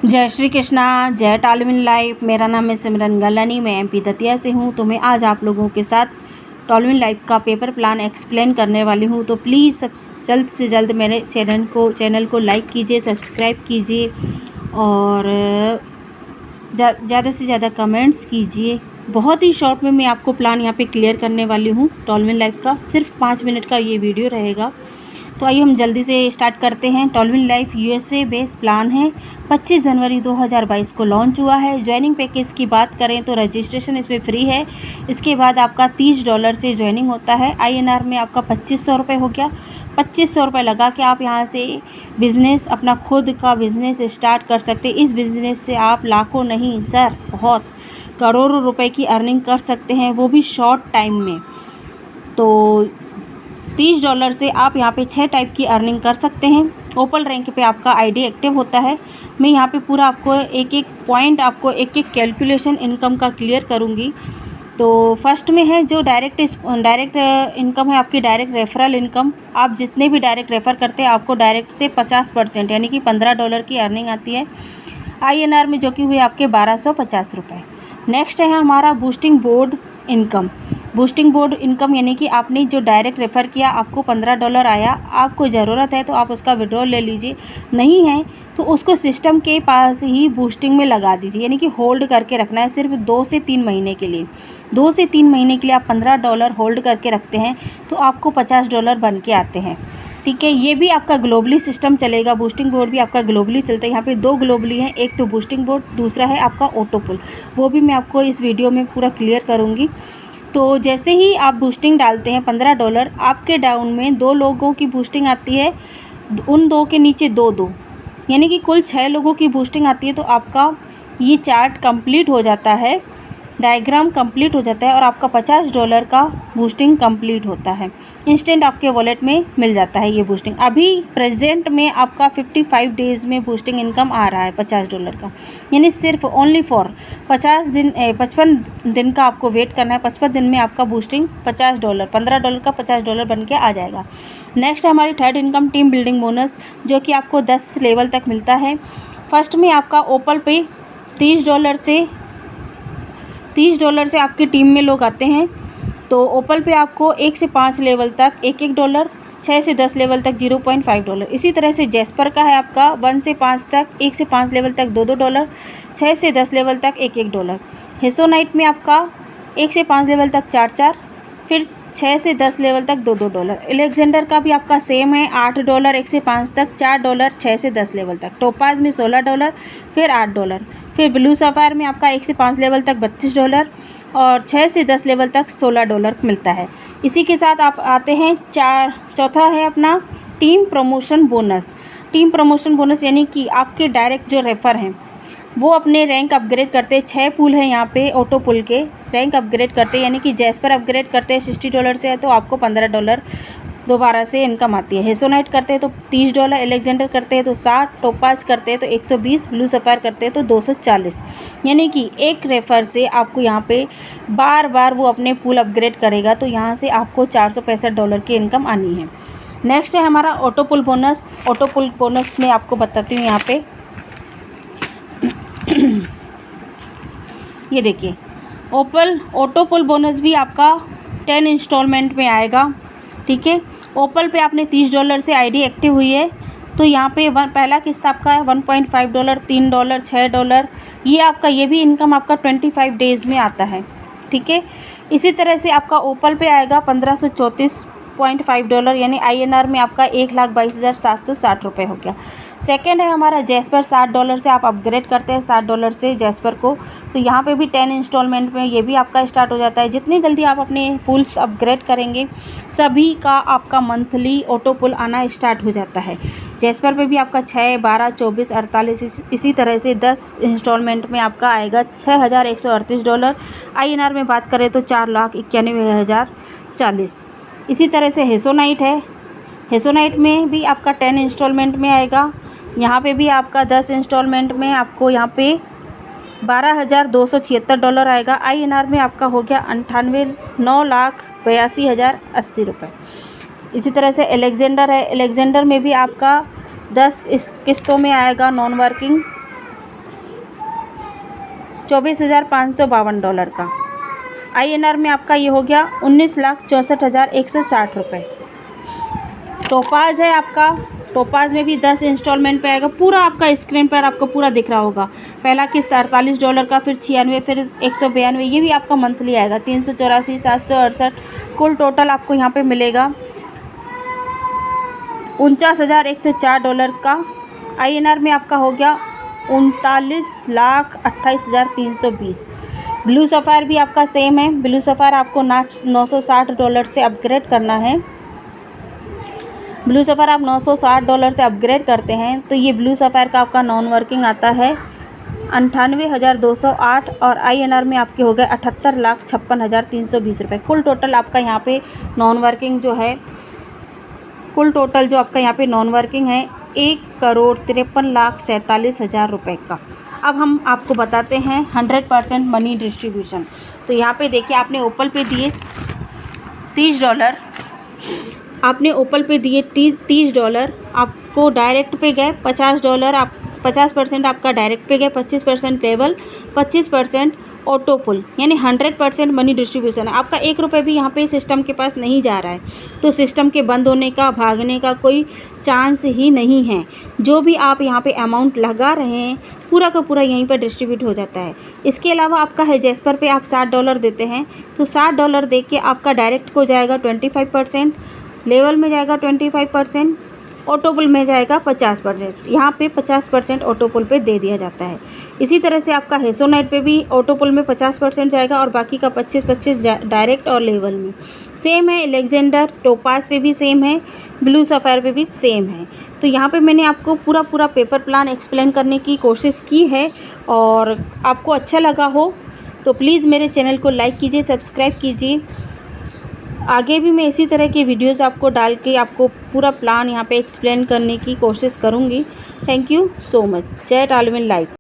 जय श्री कृष्णा, जय टॉलविन लाइफ। मेरा नाम है सिमरन गलानी, मैं एमपी दतिया से हूँ। तो मैं आज आप लोगों के साथ टॉलविन लाइफ का पेपर प्लान एक्सप्लेन करने वाली हूँ। तो प्लीज़ सब जल्द से जल्द मेरे चैनल को लाइक कीजिए, सब्सक्राइब कीजिए और ज़्यादा से ज़्यादा कमेंट्स कीजिए। बहुत ही शॉर्ट में मैं आपको प्लान यहाँ पे क्लियर करने वाली हूँ टॉलविन लाइफ का। सिर्फ 5 मिनट का ये वीडियो रहेगा। तो आइए हम जल्दी से स्टार्ट करते हैं। टॉलविन लाइफ यूएसए बेस प्लान है। 25 जनवरी 2022 को लॉन्च हुआ है। ज्वाइनिंग पैकेज की बात करें तो रजिस्ट्रेशन इसमें फ्री है। इसके बाद आपका $30 से ज्वाइनिंग होता है। INR में आपका 2500 रुपये हो गया। 2500 रुपये लगा के आप यहाँ से बिज़नेस, अपना खुद का बिज़नेस स्टार्ट कर सकते। इस बिज़नेस से आप लाखों नहीं सर, बहुत करोड़ों रुपए की अर्निंग कर सकते हैं, वो भी शॉर्ट टाइम में। तो $30 से आप यहाँ पे 6 टाइप की अर्निंग कर सकते हैं। ओपन रैंक पे आपका आईडी एक्टिव होता है। मैं यहाँ पे पूरा आपको एक एक पॉइंट, आपको एक एक कैलकुलेशन इनकम का क्लियर करूँगी। तो फर्स्ट में है जो डायरेक्ट इनकम है, आपकी डायरेक्ट रेफरल इनकम। आप जितने भी डायरेक्ट रेफ़र करते हैं आपको डायरेक्ट से 50% यानी कि $15 की अर्निंग आती है INR में, जो कि हुए आपके 1250 रुपये। नेक्स्ट है हमारा boosting board income. Boosting board income यानी कि आपने जो डायरेक्ट रेफ़र किया, आपको $15 आया, आपको ज़रूरत है तो आप उसका विड्रॉल ले लीजिए, नहीं है तो उसको सिस्टम के पास ही बूस्टिंग में लगा दीजिए, यानी कि होल्ड करके रखना है सिर्फ 2 से 3 महीने के लिए। 2 से 3 महीने के लिए आप $15 होल्ड करके रखते हैं तो आपको $50 बन के आते हैं। ठीक है, ये भी आपका ग्लोबली सिस्टम चलेगा। बूस्टिंग बोर्ड भी आपका ग्लोबली चलता है। यहाँ पे 2 ग्लोबली हैं, एक तो बूस्टिंग बोर्ड, दूसरा है आपका ऑटोपुल। वो भी मैं आपको इस वीडियो में पूरा क्लियर करूँगी। तो जैसे ही आप बूस्टिंग डालते हैं $15, आपके डाउन में 2 लोगों की बूस्टिंग आती है, उन 2 के नीचे 2 यानी कि कुल 6 लोगों की बूस्टिंग आती है। तो आपका ये चार्ट कंप्लीट हो जाता है, डायग्राम कंप्लीट हो जाता है और आपका $50 का बूस्टिंग कंप्लीट होता है। इंस्टेंट आपके वॉलेट में मिल जाता है ये बूस्टिंग। अभी प्रेजेंट में आपका 55 डेज़ में बूस्टिंग इनकम आ रहा है $50 का, यानी सिर्फ ओनली फॉर 55 दिन का आपको वेट करना है। 55 दिन में आपका बूस्टिंग $50, $15 का $50 बन के आ जाएगा। नेक्स्ट है हमारी third income, team building bonus, जो कि आपको 10 लेवल तक मिलता है। फर्स्ट में आपका ओपल पे $30 से आपकी टीम में लोग आते हैं। तो ओपल पे आपको 1 से 5 लेवल तक $1, 6 से 10 लेवल तक $0.5। इसी तरह से जैस्पर का है आपका 1 से 5 तक, 1 से 5 लेवल तक $2, 6 से 10 लेवल तक $1। हेसोनाइट में आपका 1 से 5 लेवल तक 4, फिर 6 से 10 लेवल तक $2। एलेक्जेंडर का भी आपका सेम है, $8 1 से 5 तक, $4 6 से 10 लेवल तक। टोपाज में $16, फिर $8। फिर ब्लू सफ़ायर में आपका 1 से 5 लेवल तक $32 और 6 से 10 लेवल तक $16 मिलता है। इसी के साथ आप आते हैं चौथा है अपना team promotion bonus. Team promotion bonus यानी कि आपके डायरेक्ट जो रेफ़र हैं वो अपने रैंक अपग्रेड करते हैं। 6 पुल हैं यहाँ पे ऑटो पुल के, रैंक अपग्रेड करते हैं, यानी कि जैस्पर अपग्रेड करते हैं $60 से है तो आपको $15 दोबारा से इनकम आती है। हेसोनाइट करते हैं तो $30, एलेक्जेंडर करते हैं तो 60, टोपाज करते हैं तो 120, ब्लू सफ़ायर करते हैं तो 240। यानी कि एक रेफ़र से आपको यहाँ पे बार बार वो अपने पुल अपग्रेड करेगा तो यहाँ से आपको $465 की इनकम आनी है। नेक्स्ट है हमारा ऑटो पुल बोनस। ऑटो पुल बोनस में आपको बताती हूँ यहाँ पे ये देखिए, ऑटो पुल बोनस भी आपका 10 इंस्टॉलमेंट में आएगा। ठीक है, ओपल पे आपने $30 से आईडी एक्टिव हुई है तो यहाँ पे पहला किस्त आपका है $1.5, $3, $6। ये भी इनकम आपका 25 डेज़ में आता है। ठीक है, इसी तरह से आपका ओपल पे आएगा $1534.5, यानी INR में आपका 1,22,760 रुपये हो गया। सेकंड है हमारा जैस्पर, $60 से आप अपग्रेड करते हैं $60 से जैस्पर को, तो यहाँ पे भी 10 इंस्टॉलमेंट में ये भी आपका स्टार्ट हो जाता है। जितनी जल्दी आप अपने पुल्स अपग्रेड करेंगे सभी का आपका मंथली ऑटो पुल आना स्टार्ट हो जाता है। जैस्पर पे भी आपका 6, 12, 24, 48 इसी तरह से 10 इंस्टॉलमेंट में आपका आएगा $6,138। INR में बात करें तो 4,91,040। इसी तरह से हेसोनाइट है, हेसोनाइट में भी आपका 10 इंस्टॉलमेंट में आएगा। यहाँ पे भी आपका 10 इंस्टॉलमेंट में आपको यहाँ पे $12,276 आएगा। INR में आपका हो गया 9,82,080 रुपये। इसी तरह से एलेक्जेंडर है, एलेक्जेंडर में भी आपका 10 किस्तों में आएगा नॉन वर्किंग $24,552 का। INR में आपका ये हो गया 19,64,160 रुपये। टोपाज है आपका, टोपाज में भी 10 इंस्टॉलमेंट पे आएगा। पूरा आपका स्क्रीन पर आपको पूरा दिख रहा होगा। पहला किस्त $48 का, फिर 96, फिर 192, ये भी आपका मंथली आएगा। 384, 768, कुल टोटल आपको यहाँ पे मिलेगा $49,104 का। INR में आपका हो गया 39,28,320। ब्लू सफ़ायर भी आपका सेम है। ब्लू सफ़ायर आपको $960 से अपग्रेड करना है। ब्लू सफ़ायर आप $960 से अपग्रेड करते हैं तो ये ब्लू सफ़ायर का आपका नॉन वर्किंग आता है 98,208 और INR में आपके हो गए 78,56,320 रुपये। कुल टोटल आपका यहाँ पे नॉन वर्किंग जो है, कुल टोटल जो आपका यहाँ पे नॉन वर्किंग है 1,53,47,000 रुपये का। अब हम आपको बताते हैं 100% मनी डिस्ट्रीब्यूशन। तो यहाँ पे देखिए, आपने ओपल पे दिए $30, आपने ओपल पे दिए $30, आपको डायरेक्ट पे गए $50, आप 50% आपका डायरेक्ट पे गए, 25% लेवल, 25% ऑटो पुल, यानी 100% मनी डिस्ट्रीब्यूशन है। आपका 1 रुपये भी यहाँ पे सिस्टम के पास नहीं जा रहा है, तो सिस्टम के बंद होने का, भागने का कोई चांस ही नहीं है। जो भी आप यहाँ पे अमाउंट लगा रहे हैं पूरा का पूरा यहीं पर डिस्ट्रीब्यूट हो जाता है। इसके अलावा आपका है जेस्पर पे आप $60 देते हैं तो $60 दे के आपका डायरेक्ट को जाएगा 25%, लेवल में जाएगा 25%, ऑटोपुल में जाएगा 50%। यहाँ पे 50% ऑटोपुल पे दे दिया जाता है। इसी तरह से आपका हेसोनाइट पे भी ऑटोपुल में 50% जाएगा और बाकी का 25-25 डायरेक्ट और लेवल में सेम है। एलेक्जेंडर टोपाज पे भी सेम है, ब्लू सफ़ायर पे भी सेम है। तो यहाँ पे मैंने आपको पूरा पेपर प्लान एक्सप्लेन करने की कोशिश की है और आपको अच्छा लगा हो तो प्लीज़ मेरे चैनल को लाइक कीजिए, सब्सक्राइब कीजिए। आगे भी मैं इसी तरह के वीडियोज़ आपको डाल के आपको पूरा प्लान यहाँ पे एक्सप्लेन करने की कोशिश करूँगी। Thank you so much. जय टॉलविन लाइफ।